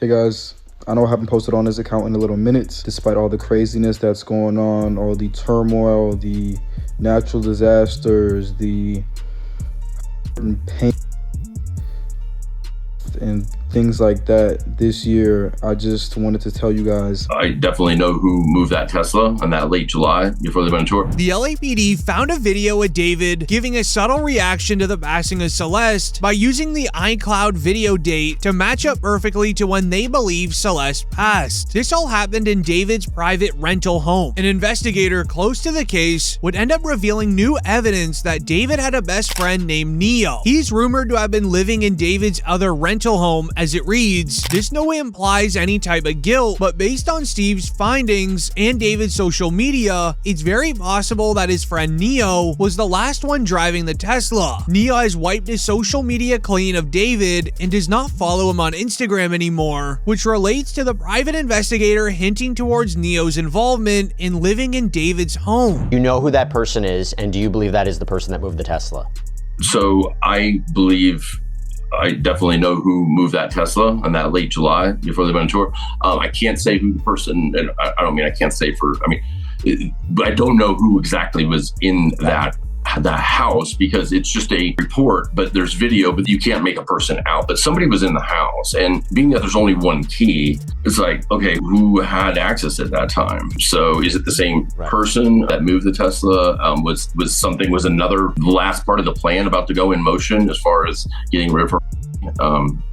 Hey guys, I know I haven't posted on this account in a little minute, despite all the craziness that's going on, all the turmoil, the natural disasters, the pain and things like that this year. I just wanted to tell you guys, I definitely know who moved that Tesla on that late July before they went on tour. The LAPD found a video of David giving a subtle reaction to the passing of Celeste by using the iCloud video date to match up perfectly to when they believe Celeste passed. This all happened in David's private rental home. An investigator close to the case would end up revealing new evidence that David had a best friend named Neo. He's rumored to have been living in David's other rental home. As it reads, this no way implies any type of guilt, but based on Steve's findings and David's social media, it's very possible that his friend Neo was the last one driving the Tesla. Neo has wiped his social media clean of David and does not follow him on Instagram anymore, which relates to the private investigator hinting towards Neo's involvement in living in David's home. You know who that person is, and do you believe that is the person that moved the Tesla? So I definitely know who moved that Tesla on that late July before they went on tour. I can't say who the person, and I don't mean I can't say but I don't know who exactly was in that house because it's just a report, but there's video, but you can't make a person out. But somebody was in the house, and being that there's only one key, it's like, okay, who had access at that time? So is it the same person that moved the Tesla? Was another last part of the plan about to go in motion as far as getting rid of her?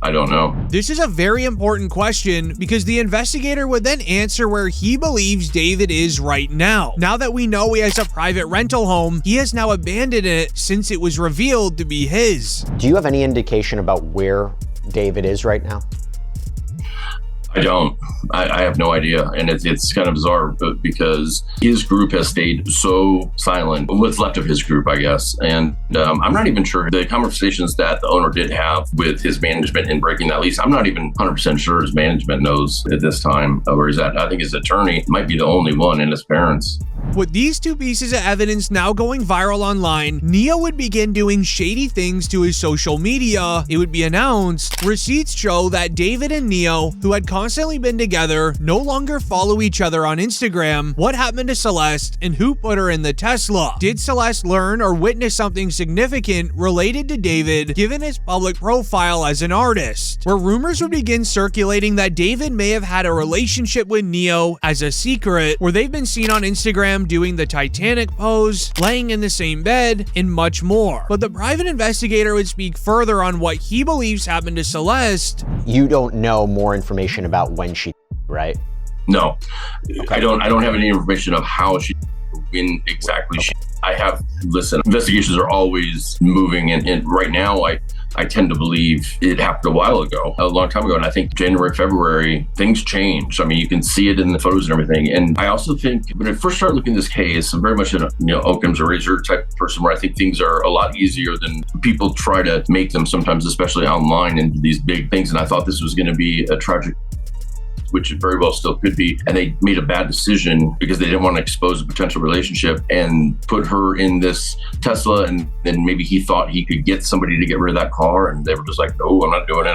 I don't know. This is a very important question because the investigator would then answer where he believes David is right now. Now that we know he has a private rental home, he has now abandoned it since it was revealed to be his. Do you have any indication about where David is right now? I don't. I have no idea. And it's kind of bizarre because his group has stayed so silent, what's left of his group, I guess. And I'm not even sure the conversations that the owner did have with his management in breaking that lease. I'm not even 100% sure his management knows at this time where he's at. I think his attorney might be the only one, and his parents. With these two pieces of evidence now going viral online, Neo would begin doing shady things to his social media. It would be announced, receipts show that David and Neo, who had constantly been together, no longer follow each other on Instagram. What happened to Celeste and who put her in the Tesla? Did Celeste learn or witness something significant related to David given his public profile as an artist? Where rumors would begin circulating that David may have had a relationship with Neo as a secret, where they've been seen on Instagram doing the Titanic pose, laying in the same bed, and much more. But the private investigator would speak further on what he believes happened to Celeste. You don't know more information about when she, right? No, okay. I don't have any information of how she, when exactly she. Listen, investigations are always moving, and right now I tend to believe it happened a while ago, a long time ago. And I think January, February, things change. I mean, you can see it in the photos and everything. And I also think when I first started looking at this case, I'm very much an Occam's razor type of person where I think things are a lot easier than people try to make them sometimes, especially online, into these big things. And I thought this was going to be a tragic, which it very well still could be. And they made a bad decision because they didn't want to expose a potential relationship and put her in this Tesla. And then maybe he thought he could get somebody to get rid of that car. And they were just like, no, I'm not doing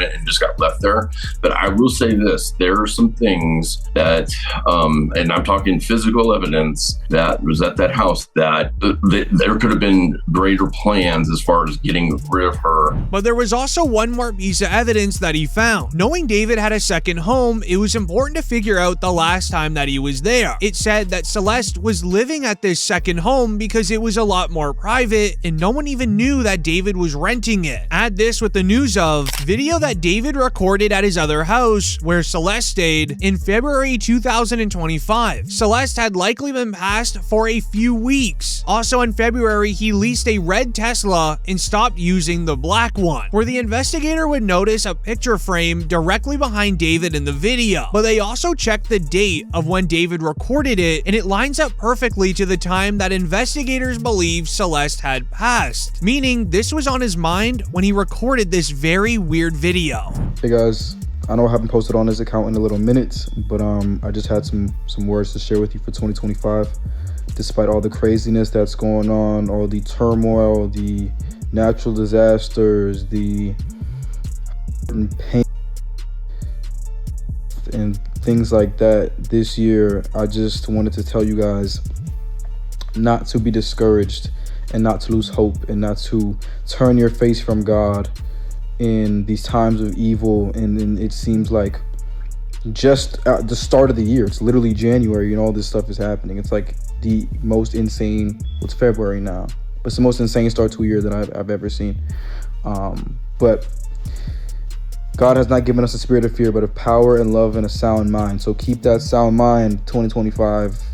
it. And just got left there. But I will say this, there are some things that, and I'm talking physical evidence that was at that house that there could have been greater plans as far as getting rid of her. But there was also one more piece of evidence that he found. Knowing David had a second home, it was important to figure out the last time that he was there. It said that Celeste was living at this second home because it was a lot more private and no one even knew that David was renting it. Add this with the news of video that David recorded at his other house where Celeste stayed in February 2025. Celeste had likely been passed for a few weeks. Also in February, he leased a red Tesla and stopped using the black one, where the investigator would notice a picture frame directly behind David in the video. But they also checked the date of when David recorded it, and it lines up perfectly to the time that investigators believe Celeste had passed, meaning this was on his mind when he recorded this very weird video. hey guys, I know I haven't posted on this account in a little minute, but I just had some words to share with you for 2025. Despite all the craziness that's going on, all the turmoil, the natural disasters, the pain and things like that this year, I just wanted to tell you guys not to be discouraged and not to lose hope and not to turn your face from God in these times of evil. And it seems like just at the start of the year, it's literally January and all this stuff is happening. It's like the most insane, it's February now, but it's the most insane start to a year that I've ever seen. But God has not given us a spirit of fear, but of power and love and a sound mind. So keep that sound mind, 2025.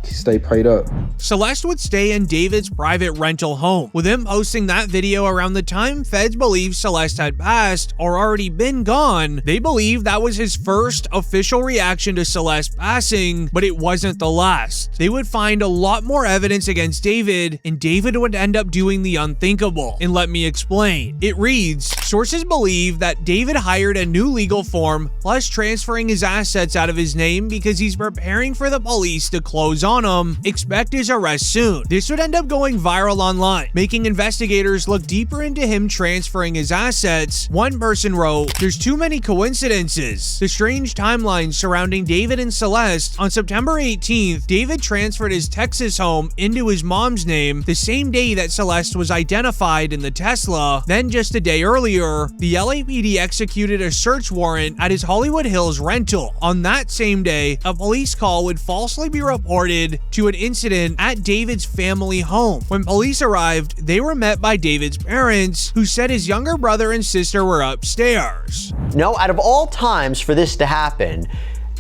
Stay prayed up. Celeste would stay in David's private rental home, with him posting that video around the time feds believed Celeste had passed or already been gone. They believe that was his first official reaction to Celeste passing, but it wasn't the last. They would find a lot more evidence against David, and David would end up doing the unthinkable. And let me explain. It reads, sources believe that David hired a new legal form, plus transferring his assets out of his name because he's preparing for the police to close on him. Expect his arrest soon. This would end up going viral online, making investigators look deeper into him transferring his assets. One person wrote, "There's too many coincidences. The strange timeline surrounding David and Celeste. On September 18th, David transferred his Texas home into his mom's name the same day that Celeste was identified in the Tesla. Then just a day earlier, the LAPD executed a search warrant at his Hollywood Hills rental. On that same day, a police call would falsely be reported to an incident at David's family home. When police arrived, they were met by David's parents, who said his younger brother and sister were upstairs." No, out of all times for this to happen,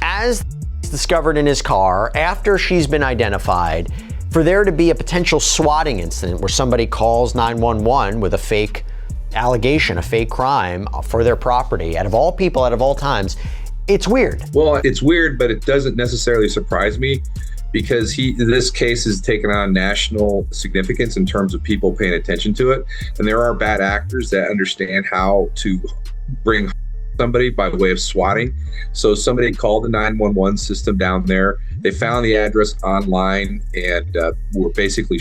as discovered in his car, after she's been identified, for there to be a potential swatting incident where somebody calls 911 with a fake allegation, a fake crime for their property, out of all people, out of all times, it's weird. Well, it's weird, but it doesn't necessarily surprise me, because this case has taken on national significance in terms of people paying attention to it. And there are bad actors that understand how to bring somebody by way of swatting. So somebody called the 911 system down there. They found the address online and were basically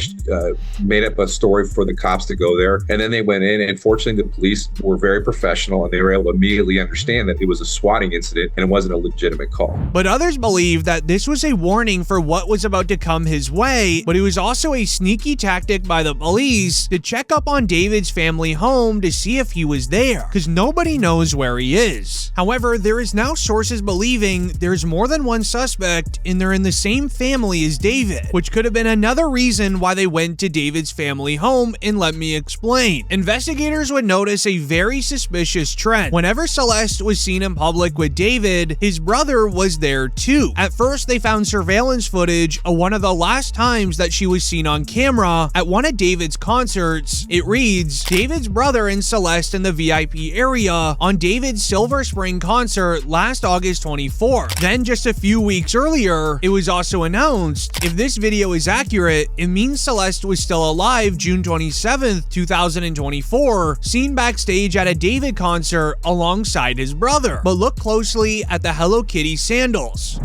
made up a story for the cops to go there. And then they went in, and fortunately the police were very professional and they were able to immediately understand that it was a swatting incident and it wasn't a legitimate call. But others believe that this was a warning for what was about to come his way, but it was also a sneaky tactic by the police to check up on David's family home to see if he was there, because nobody knows where he is. However, there is now sources believing there's more than one suspect and they're in the same family as David, which could have been another reason why they went to David's family home, and let me explain. Investigators would notice a very suspicious trend. Whenever Celeste was seen in public with David, his brother was there too. At first, they found surveillance footage of one of the last times that she was seen on camera at one of David's concerts. It reads, David's brother and Celeste in the VIP area on David's Silver Spring concert last August 24th. Then just a few weeks earlier, it was also announced, if this video is accurate, it means Celeste was still alive June 27th, 2024, seen backstage at a David concert alongside his brother. But look closely at the Hello Kitty sandals.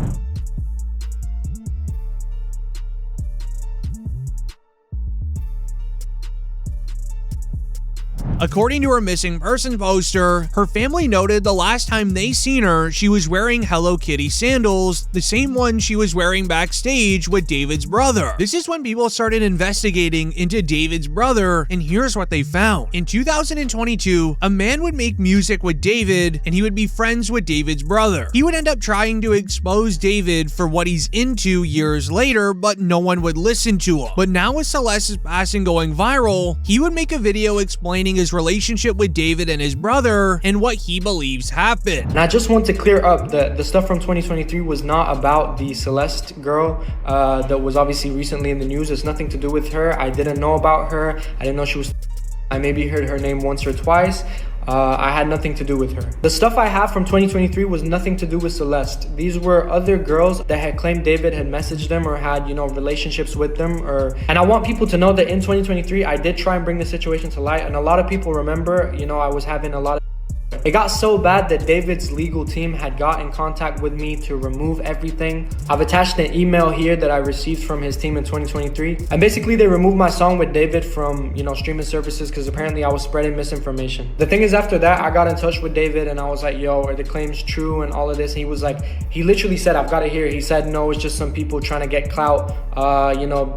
According to her missing person poster, her family noted the last time they seen her, she was wearing Hello Kitty sandals, the same one she was wearing backstage with David's brother. This is when people started investigating into David's brother, and here's what they found. In 2022, a man would make music with David, and he would be friends with David's brother. He would end up trying to expose David for what he's into years later, but no one would listen to him. But now with Celeste's passing going viral, he would make a video explaining his relationship with David and his brother and what he believes happened. And I just want to clear up that the stuff from 2023 was not about the Celeste girl that was obviously recently in the news. It's nothing to do with her. I didn't know about her. I didn't know she was. I maybe heard her name once or twice. I had nothing to do with her. The stuff I have from 2023 was nothing to do with Celeste. These were other girls that had claimed David had messaged them or had, relationships with them. And I want people to know that in 2023, I did try and bring the situation to light. And a lot of people remember, I was having a lot of It got so bad that David's legal team had got in contact with me to remove everything. I've attached an email here that I received from his team in 2023. And basically they removed my song with David from, streaming services because apparently I was spreading misinformation. The thing is, after that, I got in touch with David and I was like, yo, are the claims true and all of this? And he was like, he literally said, I've got it here. He said, no, it's just some people trying to get clout.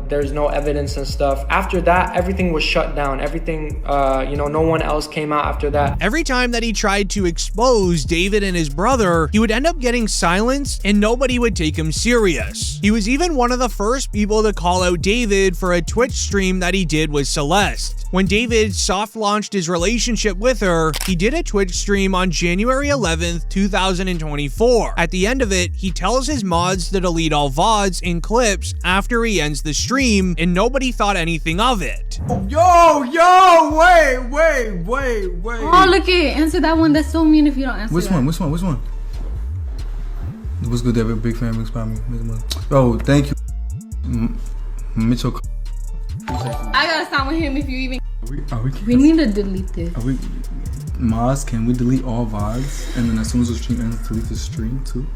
There's no evidence and stuff. After that, everything was shut down. Everything, no one else came out after that. Every time that he tried to expose David and his brother, he would end up getting silenced and nobody would take him serious. He was even one of the first people to call out David for a Twitch stream that he did with Celeste. When David soft launched his relationship with her, he did a Twitch stream on January 11th, 2024. At the end of it, he tells his mods to delete all VODs and clips after he ends the stream, and nobody thought anything of it. Yo, wait. Oh, look it. Answer that one. That's so mean if you don't answer Which that. one? What's good, David? Big fan, big spot me. Oh, thank you. Mitchell. I gotta stop with him if you even. Are We need to delete this. Maz, can we delete all VODs? And then as soon as the stream ends, delete the stream too?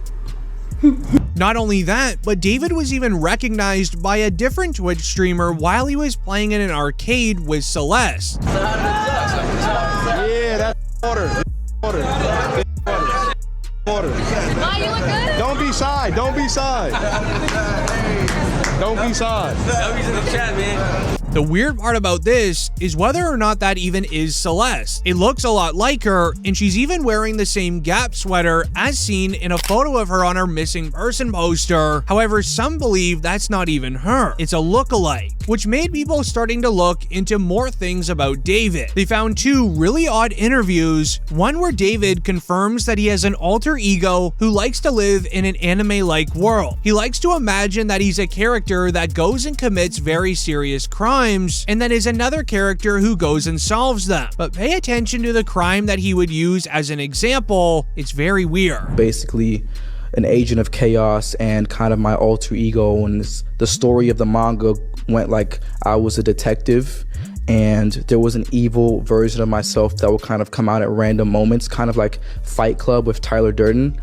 Not only that, but David was even recognized by a different Twitch streamer while he was playing in an arcade with Celeste. Yeah, that's order. Oh, you look good? Don't be shy. Don't be shy. He's in the chat, man. The weird part about this is whether or not that even is Celeste. It looks a lot like her, and she's even wearing the same Gap sweater as seen in a photo of her on her missing person poster. However, some believe that's not even her. It's a lookalike, which made people starting to look into more things about David. They found two really odd interviews, one where David confirms that he has an alter ego who likes to live in an anime-like world. He likes to imagine that he's a character that goes and commits very serious crimes, and then is another character who goes and solves them. But pay attention to the crime that he would use as an example. It's very weird. Basically an agent of chaos and kind of my alter ego, and the story of the manga went like I was a detective and there was an evil version of myself that would kind of come out at random moments, kind of like Fight Club with Tyler Durden.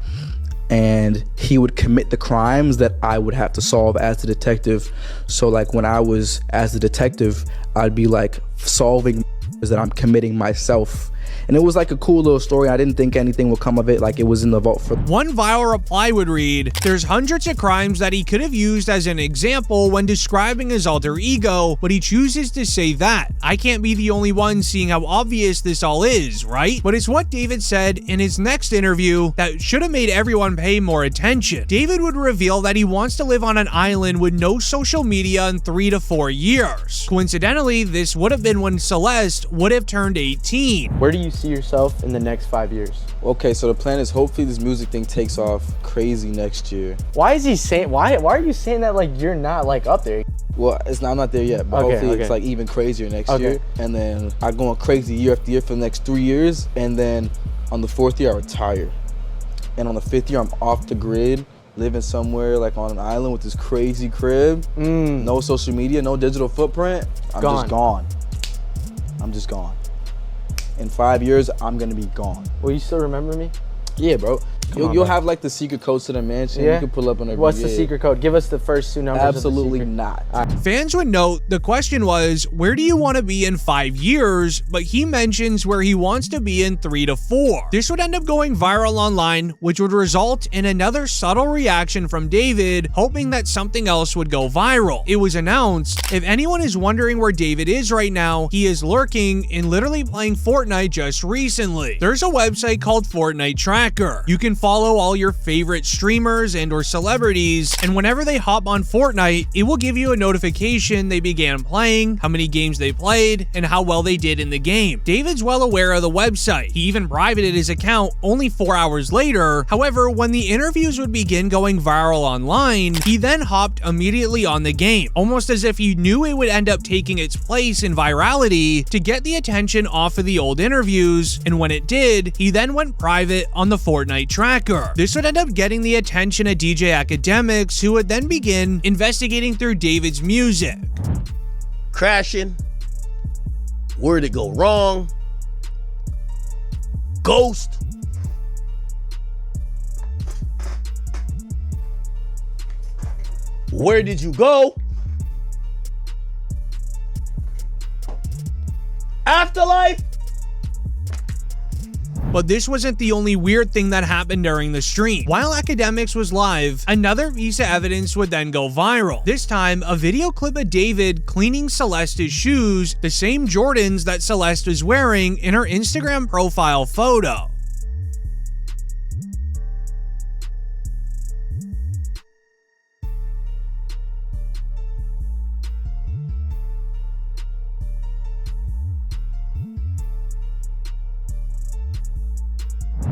And he would commit the crimes that I would have to solve as the detective. So like when I was as the detective, I'd be like solving that I'm committing myself. And it was like a cool little story. I didn't think anything would come of it. Like it was in the vault for. One viral reply would read, "There's hundreds of crimes that he could have used as an example when describing his alter ego, but he chooses to say that. I can't be the only one seeing how obvious this all is, right?" But it's what David said in his next interview that should have made everyone pay more attention. David would reveal that he wants to live on an island with no social media in 3 to 4 years. Coincidentally, this would have been when Celeste would have turned 18. Where do you see yourself in the next 5 years? Okay, so the plan is hopefully this music thing takes off crazy next year. Why is he saying, why are you saying that like you're not like up there? Well, I'm not there yet, but hopefully it's like even crazier next year. And then I go on crazy year after year for the next 3 years. And then on the 4th year, I retire. And on the 5th year, I'm off the grid, living somewhere like on an island with this crazy crib. No social media, no digital footprint. I'm just gone. In 5 years, I'm gonna be gone. Will you still remember me? Yeah, bro. You'll have like the secret codes to the mansion. Yeah? You can pull up on every. What's the secret code? Give us the first 2 numbers. Absolutely not. Fans would note the question was, where do you want to be in 5 years? But he mentions where he wants to be in 3 to 4. This would end up going viral online, which would result in another subtle reaction from David, hoping that something else would go viral. It was announced, if anyone is wondering where David is right now, he is lurking and literally playing Fortnite just recently. There's a website called Fortnite Tracker. You can follow all your favorite streamers and or celebrities, and whenever they hop on Fortnite, it will give you a notification they began playing, how many games they played, and how well they did in the game. David's well aware of the website. He even privated his account only 4 hours later. However, when the interviews would begin going viral online, he then hopped immediately on the game, almost as if he knew it would end up taking its place in virality to get the attention off of the old interviews, and when it did, he then went private on the Fortnite Tracker. This would end up getting the attention of DJ academics, who would then begin investigating through David's music. Crashing. Where'd it go wrong? Ghost. Where did you go? Afterlife. But this wasn't the only weird thing that happened during the stream. While Academics was live, another piece of evidence would then go viral. This time, a video clip of David cleaning Celeste's shoes, the same Jordans that Celeste was wearing in her Instagram profile photo.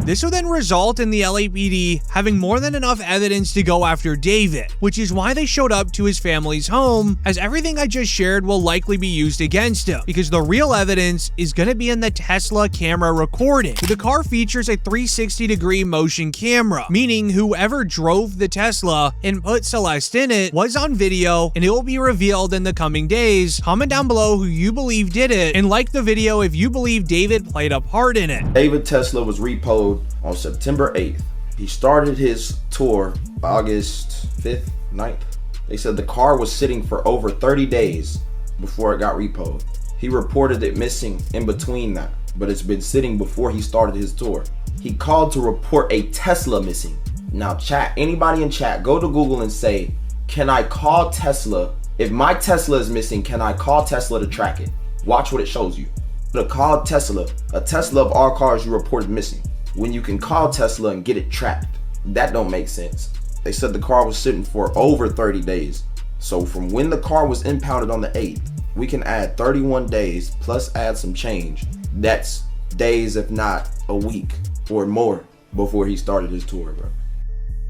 This will then result in the LAPD having more than enough evidence to go after David, which is why they showed up to his family's home, as everything I just shared will likely be used against him, because the real evidence is going to be in the Tesla camera recording. The car features a 360-degree motion camera, meaning whoever drove the Tesla and put Celeste in it was on video, and it will be revealed in the coming days. Comment down below who you believe did it, and like the video if you believe David played a part in it. David Tesla was repoed on September 8th. He started his tour August 5th, 9th. They said the car was sitting for over 30 days before it got repoed. He reported it missing in between that, but it's been sitting before he started his tour. He called to report a Tesla missing. Now chat, anybody in chat, go to Google and say, can I call Tesla? If my Tesla is missing, can I call Tesla to track it? Watch what it shows you. To call Tesla, a Tesla of all cars you reported missing. When you can call Tesla and get it tracked, that don't make sense. They said the car was sitting for over 30 days. So from when the car was impounded on the 8th, we can add 31 days plus add some change. That's days, if not a week or more, before he started his tour, bro.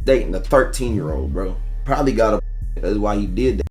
Dating a 13-year-old, bro. Probably got a, that's why he did that.